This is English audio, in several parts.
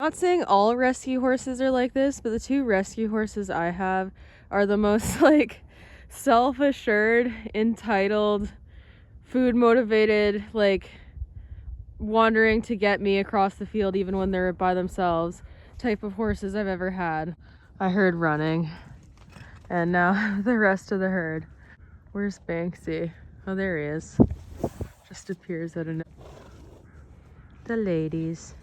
Not saying all rescue horses are like this, but the two rescue horses I have are the most like self-assured, entitled, food motivated, like wandering to get me across the field even when they're by themselves type of horses I've ever had. I heard running, and now the rest of the herd. Where's Banksy? Oh, there he is. Just appears out of nowhere. The ladies.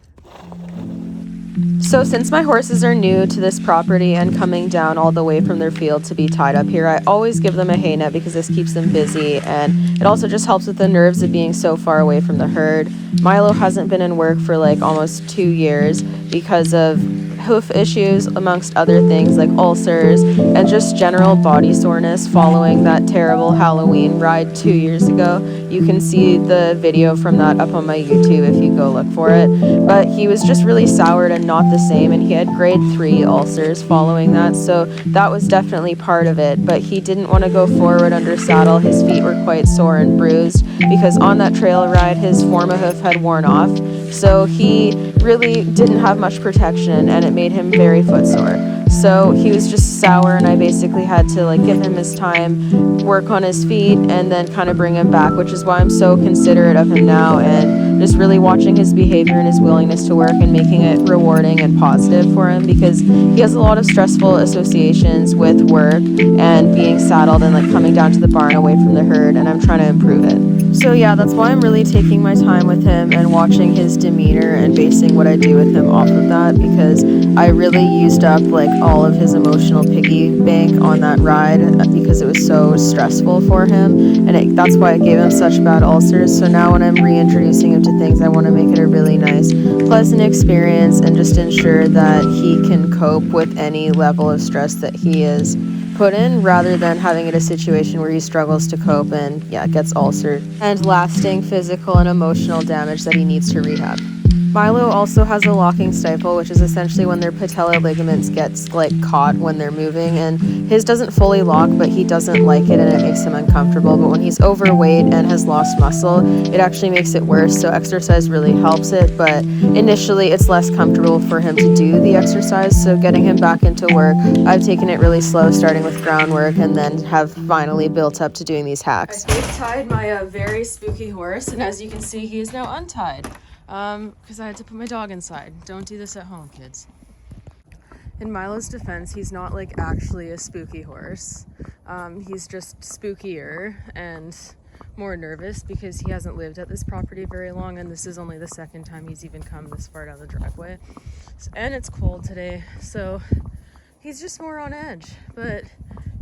So since my horses are new to this property and coming down all the way from their field to be tied up here, I always give them a hay net because this keeps them busy, and it also just helps with the nerves of being so far away from the herd. Milo hasn't been in work for like almost 2 years because of hoof issues, amongst other things like ulcers and just general body soreness following that terrible Halloween ride 2 years ago. You can see the video from that up on my YouTube if you go look for it. But he was just really soured and not the same, and he had grade 3 ulcers following that, so that was definitely part of it. But he didn't want to go forward under saddle. His feet were quite sore and bruised because on that trail ride his forma hoof had worn off, so he really didn't have much protection, and it made him very footsore. So he was just sour, and I basically had to like give him his time, work on his feet, and then kind of bring him back, which is why I'm so considerate of him now, and just really watching his behavior and his willingness to work and making it rewarding and positive for him, because he has a lot of stressful associations with work and being saddled and like coming down to the barn away from the herd, and I'm trying to improve it. So yeah, that's why I'm really taking my time with him and watching his demeanor and basing what I do with him off of that, because I really used up like all of his emotional piggy bank on that ride because it was so stressful for him, and that's why it gave him such bad ulcers. So now when I'm reintroducing him to things, I want to make it a really nice, pleasant experience and just ensure that he can cope with any level of stress that he is put in, rather than having it a situation where he struggles to cope and gets ulcered and lasting physical and emotional damage that he needs to rehab. Milo also has a locking stifle, which is essentially when their patella ligaments gets like caught when they're moving, and his doesn't fully lock, but he doesn't like it and it makes him uncomfortable. But when he's overweight and has lost muscle, it actually makes it worse, so exercise really helps it, but initially it's less comfortable for him to do the exercise. So getting him back into work, I've taken it really slow, starting with groundwork, and then have finally built up to doing these hacks. I tied my very spooky horse, and as you can see, he is now untied. Because I had to put my dog inside. Don't do this at home, kids. In Milo's defense, he's not like actually a spooky horse. He's just spookier and more nervous because he hasn't lived at this property very long, and this is only the second time he's even come this far down the driveway. And it's cold today, so he's just more on edge. But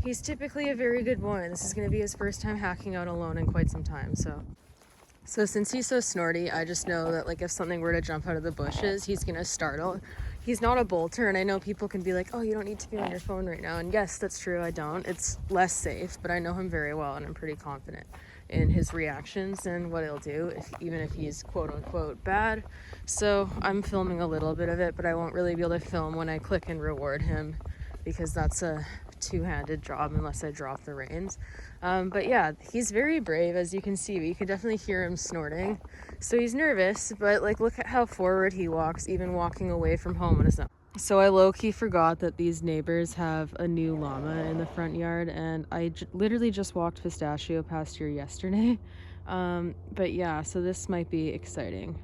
he's typically a very good boy, and this is going to be his first time hacking out alone in quite some time, So since he's so snorty, I just know that like if something were to jump out of the bushes, he's gonna startle. He's not a bolter, and I know people can be like, oh, you don't need to be on your phone right now. And yes, that's true, I don't. It's less safe, but I know him very well, and I'm pretty confident in his reactions and what he'll do, even if he's quote unquote bad. So I'm filming a little bit of it, but I won't really be able to film when I click and reward him, because that's a two-handed job unless I drop the reins. But yeah, he's very brave, as you can see, but you can definitely hear him snorting. So he's nervous, but like look at how forward he walks, even walking away from home on his own. So I low-key forgot that these neighbors have a new llama in the front yard, and I literally just walked Pistachio past here yesterday. But yeah, so this might be exciting.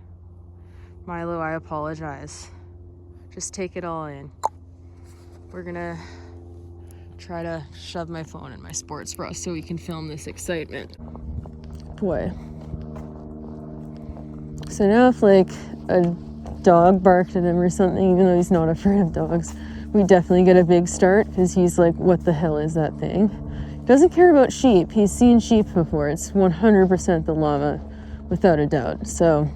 Milo, I apologize. Just take it all in. We're gonna try to shove my phone in my sports bra so we can film this excitement. Boy. So now if like a dog barked at him or something, even though he's not afraid of dogs, we definitely get a big start, because he's like, what the hell is that thing? He doesn't care about sheep. He's seen sheep before. It's 100% the llama, without a doubt. So,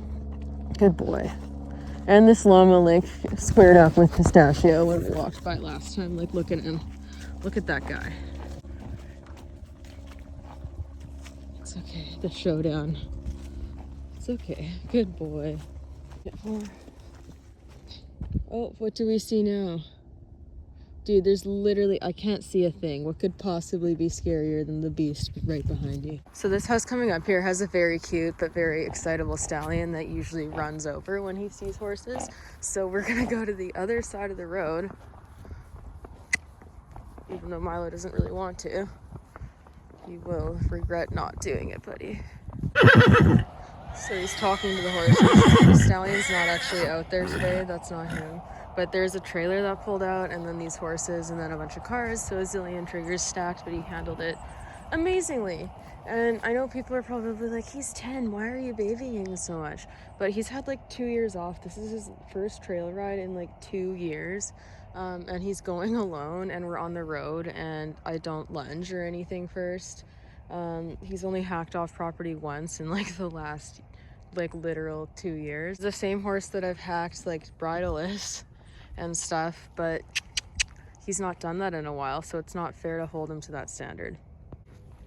good boy. And this llama like squared up with Pistachio when we walked by last time. Like, look at him. Look at that guy. It's okay. The showdown. It's okay. Good boy. Oh, what do we see now? Dude, there's literally, I can't see a thing. What could possibly be scarier than the beast right behind you? So this house coming up here has a very cute but very excitable stallion that usually runs over when he sees horses. So we're gonna go to the other side of the road, even though Milo doesn't really want to. You will regret not doing it, buddy. So he's talking to the horses. The stallion's not actually out there today, that's not him. But there's a trailer that pulled out, and then these horses, and then a bunch of cars, so a zillion triggers stacked, but he handled it amazingly. And I know people are probably like, he's 10, why are you babying so much? But he's had like 2 years off. This is his first trail ride in like 2 years. And he's going alone, and we're on the road, and I don't lunge or anything first. He's only hacked off property once in like the last like literal 2 years. The same horse that I've hacked like bridleless and stuff, but he's not done that in a while, so it's not fair to hold him to that standard.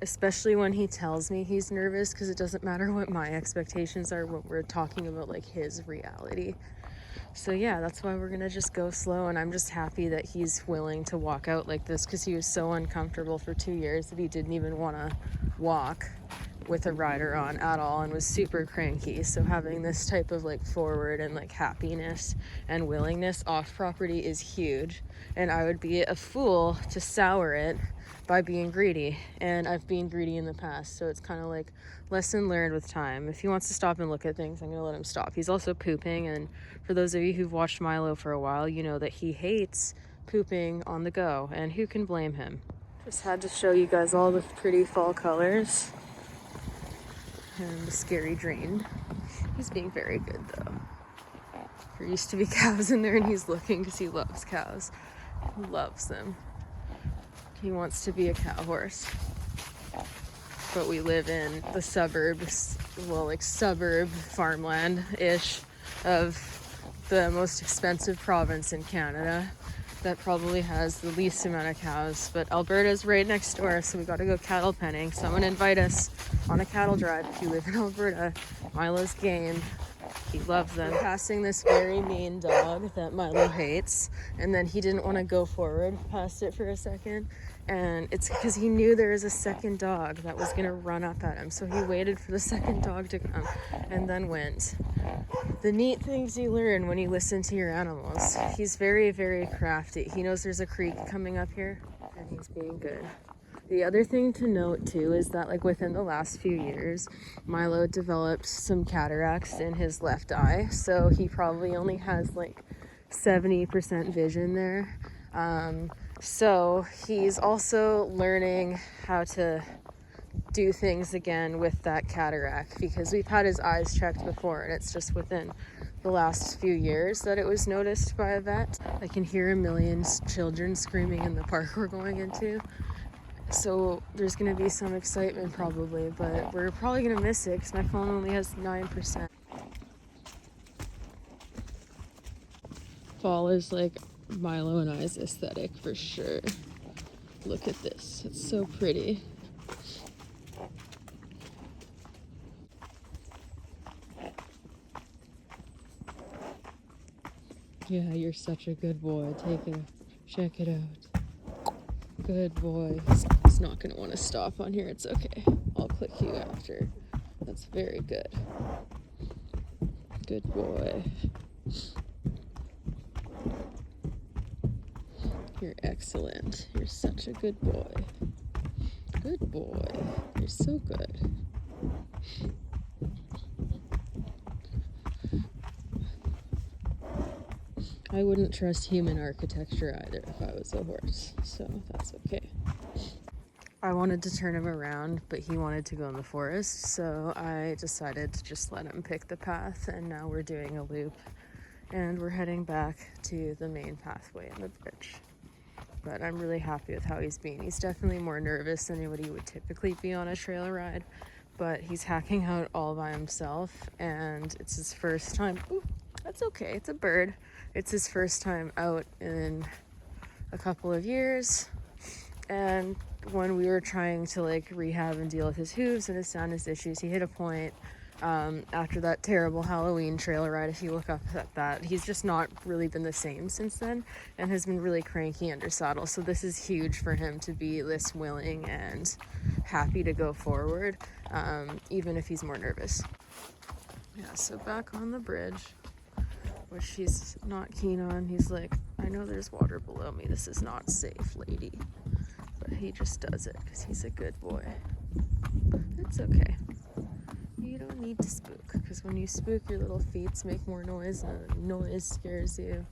Especially when he tells me he's nervous, because it doesn't matter what my expectations are when we're talking about like his reality. So yeah, that's why we're gonna just go slow, and I'm just happy that he's willing to walk out like this, because he was so uncomfortable for 2 years that he didn't even want to walk with a rider on at all and was super cranky. So having this type of like forward and like happiness and willingness off property is huge, and I would be a fool to sour it by being greedy, and I've been greedy in the past, so it's kind of like lesson learned with time. If he wants to stop and look at things, I'm gonna let him stop. He's also pooping, and for those of you who've watched Milo for a while, you know that he hates pooping on the go, and who can blame him? Just had to show you guys all the pretty fall colors and the scary drain. He's being very good though. There used to be cows in there, and he's looking because he loves cows. He loves them. He wants to be a cow horse. But we live in the suburbs, well, like suburb farmland-ish of the most expensive province in Canada that probably has the least amount of cows. But Alberta's right next door, so we gotta go cattle penning. Someone invite us on a cattle drive if you live in Alberta. Milo's game. He loves them. Passing this very mean dog that Milo hates, and then he didn't want to go forward past it for a second, and it's because he knew there was a second dog that was going to run up at him, so he waited for the second dog to come and then went. The neat things you learn when you listen to your animals. He's very, very crafty. He knows there's a creek coming up here, and he's being good. The other thing to note too is that like within the last few years, Milo developed some cataracts in his left eye, so he probably only has like 70% vision there. So he's also learning how to do things again with that cataract, because we've had his eyes checked before, and it's just within the last few years that it was noticed by a vet. I can hear a million children screaming in the park we're going into. So there's going to be some excitement probably, but we're probably going to miss it because my phone only has 9%. Fall is like Milo and I's aesthetic for sure. Look at this. It's so pretty. Yeah, you're such a good boy. Check it out. Good boy. He's not going to want to stop on here. It's okay. I'll click you after. That's very good. Good boy. You're excellent. You're such a good boy. Good boy. You're so good. I wouldn't trust human architecture either if I was a horse, so that's okay. I wanted to turn him around, but he wanted to go in the forest, so I decided to just let him pick the path, and now we're doing a loop, and we're heading back to the main pathway in the bridge. But I'm really happy with how he's been. He's definitely more nervous than anybody would typically be on a trail ride, but he's hacking out all by himself, and it's his first time. Ooh, that's okay, it's a bird. It's his first time out in a couple of years, and when we were trying to like rehab and deal with his hooves and his soundness issues, he hit a point after that terrible Halloween trail ride. If you look up at that, he's just not really been the same since then and has been really cranky under saddle. So this is huge for him to be this willing and happy to go forward, even if he's more nervous. Yeah, so back on the bridge, which he's not keen on. He's like, I know there's water below me. This is not safe, lady. But he just does it because he's a good boy. It's okay. You don't need to spook, because when you spook, your little feet make more noise, and the noise scares you.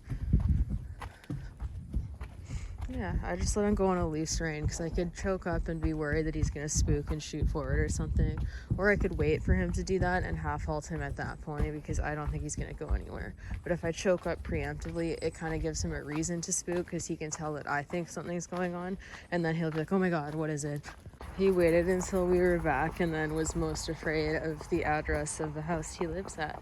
Yeah, I just let him go on a loose rein, because I could choke up and be worried that he's going to spook and shoot forward or something. Or I could wait for him to do that and half halt him at that point, because I don't think he's going to go anywhere. But if I choke up preemptively, it kind of gives him a reason to spook, because he can tell that I think something's going on, and then he'll be like, oh my god, what is it? He waited until we were back and then was most afraid of the address of the house he lives at.